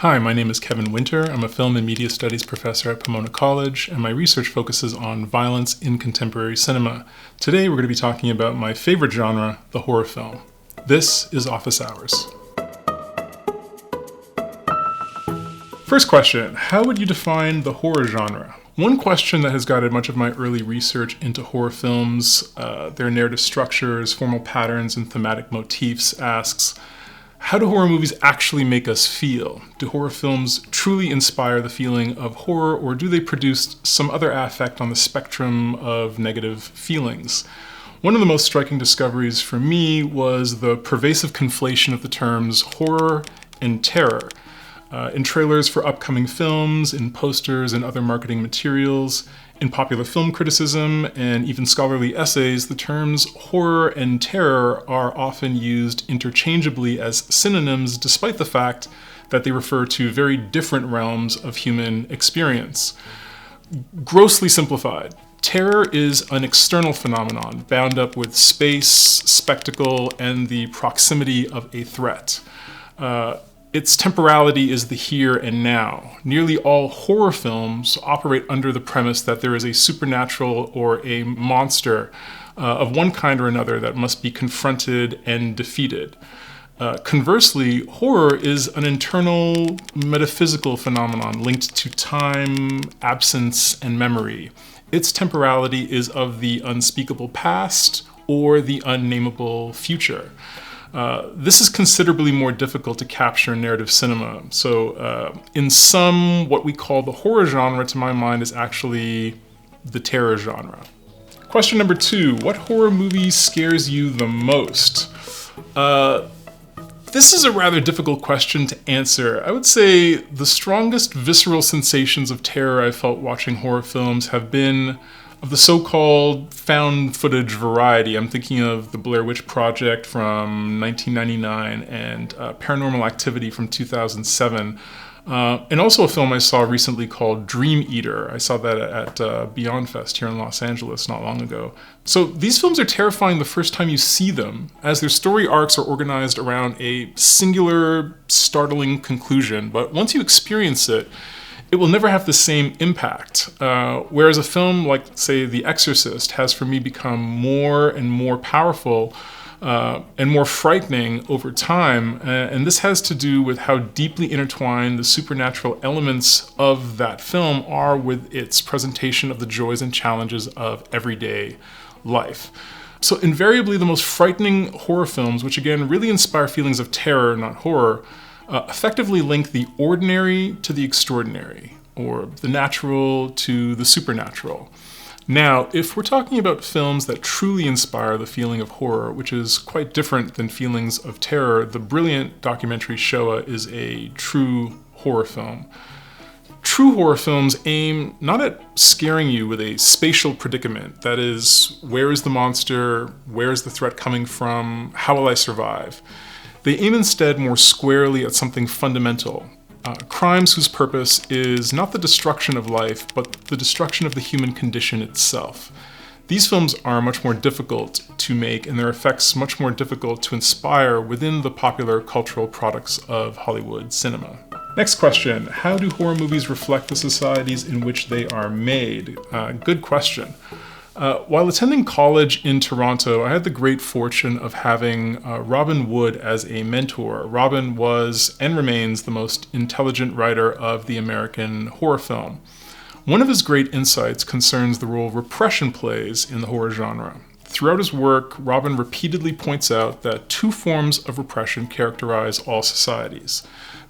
Hi, my name is Kevin Wynter. I'm a film and media studies professor at Pomona College, and my research focuses on violence in contemporary cinema. Today we're going to be talking about my favorite genre, the horror film. This is Office Hours. First question, how would you define the horror genre? One question that has guided much of my early research into horror films, their narrative structures, formal patterns, and thematic motifs asks, how do horror movies actually make us feel? Do horror films truly inspire the feeling of horror, or do they produce some other affect on the spectrum of negative feelings? One of the most striking discoveries for me was the pervasive conflation of the terms horror and terror. In trailers for upcoming films, in posters and other marketing materials, in popular film criticism, and even scholarly essays, the terms horror and terror are often used interchangeably as synonyms, despite the fact that they refer to very different realms of human experience. Grossly simplified, terror is an external phenomenon bound up with space, spectacle, and the proximity of a threat. Its temporality is the here and now. Nearly all horror films operate under the premise that there is a supernatural or a monster of one kind or another that must be confronted and defeated. Conversely, horror is an internal metaphysical phenomenon linked to time, absence, and memory. Its temporality is of the unspeakable past or the unnameable future. This is considerably more difficult to capture in narrative cinema. So in sum, what we call the horror genre, to my mind, is actually the terror genre. Question number 2, what horror movie scares you the most? This is a rather difficult question to answer. I would say the strongest visceral sensations of terror I've felt watching horror films have been of the so-called found footage variety. I'm thinking of the Blair Witch Project from 1999 and Paranormal Activity from 2007. And also a film I saw recently called Dream Eater. I saw that at Beyond Fest here in Los Angeles not long ago. So these films are terrifying the first time you see them, as their story arcs are organized around a singular, startling conclusion. But once you experience it, it will never have the same impact. Whereas a film like, say, The Exorcist has for me become more and more powerful and more frightening over time. And this has to do with how deeply intertwined the supernatural elements of that film are with its presentation of the joys and challenges of everyday life. So invariably, the most frightening horror films, which again really inspire feelings of terror, not horror, effectively link the ordinary to the extraordinary, or the natural to the supernatural. Now, if we're talking about films that truly inspire the feeling of horror, which is quite different than feelings of terror, the brilliant documentary Shoah is a true horror film. True horror films aim not at scaring you with a spatial predicament, that is, where is the monster, where is the threat coming from, how will I survive? They aim instead more squarely at something fundamental, crimes whose purpose is not the destruction of life, but the destruction of the human condition itself. These films are much more difficult to make, and their effects much more difficult to inspire within the popular cultural products of Hollywood cinema. Next question, how do horror movies reflect the societies in which they are made? Good question. While attending college in Toronto, I had the great fortune of having Robin Wood as a mentor. Robin was and remains the most intelligent writer of the American horror film. One of his great insights concerns the role repression plays in the horror genre. Throughout his work, Robin repeatedly points out that two forms of repression characterize all societies: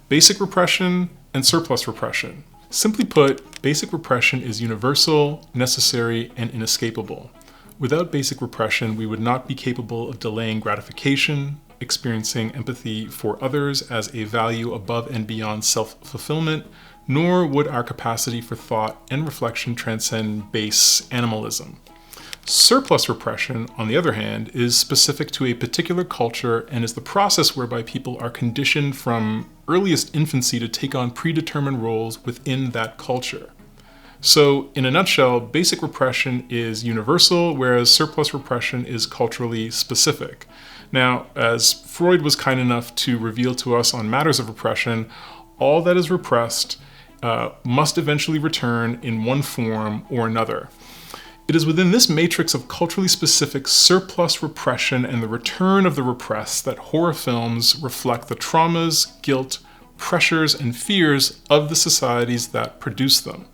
basic repression and surplus repression. Simply put, basic repression is universal, necessary, and inescapable. Without basic repression, we would not be capable of delaying gratification, experiencing empathy for others as a value above and beyond self-fulfillment, nor would our capacity for thought and reflection transcend base animalism. Surplus repression, on the other hand, is specific to a particular culture and is the process whereby people are conditioned from earliest infancy to take on predetermined roles within that culture. So, in a nutshell, basic repression is universal, whereas surplus repression is culturally specific. Now, as Freud was kind enough to reveal to us on matters of repression, all that is repressed must eventually return in one form or another. It is within this matrix of culturally specific surplus repression and the return of the repressed that horror films reflect the traumas, guilt, pressures, and fears of the societies that produce them.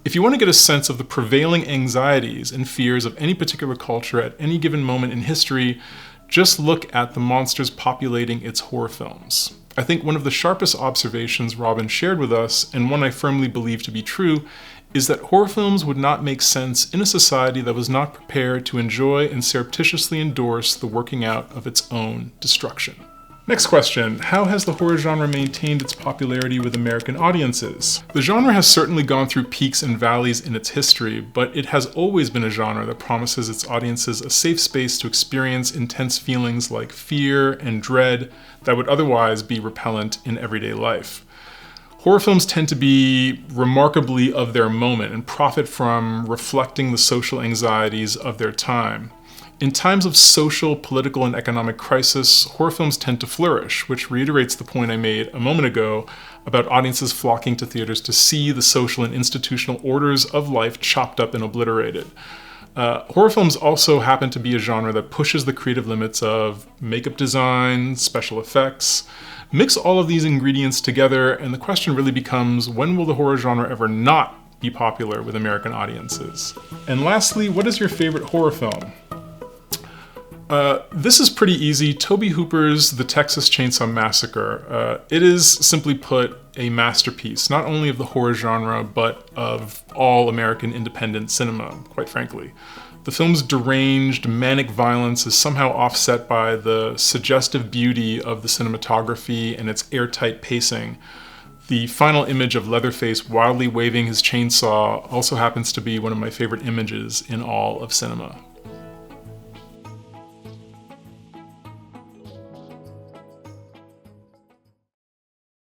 If you want to get a sense of the prevailing anxieties and fears of any particular culture at any given moment in history, just look at the monsters populating its horror films. I think one of the sharpest observations Robin shared with us, and one I firmly believe to be true, is that horror films would not make sense in a society that was not prepared to enjoy and surreptitiously endorse the working out of its own destruction. Next question, how has the horror genre maintained its popularity with American audiences? The genre has certainly gone through peaks and valleys in its history, but it has always been a genre that promises its audiences a safe space to experience intense feelings like fear and dread that would otherwise be repellent in everyday life. Horror films tend to be remarkably of their moment and profit from reflecting the social anxieties of their time. In times of social, political, and economic crisis, horror films tend to flourish, which reiterates the point I made a moment ago about audiences flocking to theaters to see the social and institutional orders of life chopped up and obliterated. Horror films also happen to be a genre that pushes the creative limits of makeup design, special effects. Mix all of these ingredients together, and the question really becomes, when will the horror genre ever not be popular with American audiences? And lastly, what is your favorite horror film? This is pretty easy. Tobe Hooper's The Texas Chainsaw Massacre. It is, simply put, a masterpiece, not only of the horror genre, but of all American independent cinema, quite frankly. The film's deranged, manic violence is somehow offset by the suggestive beauty of the cinematography and its airtight pacing. The final image of Leatherface wildly waving his chainsaw also happens to be one of my favorite images in all of cinema.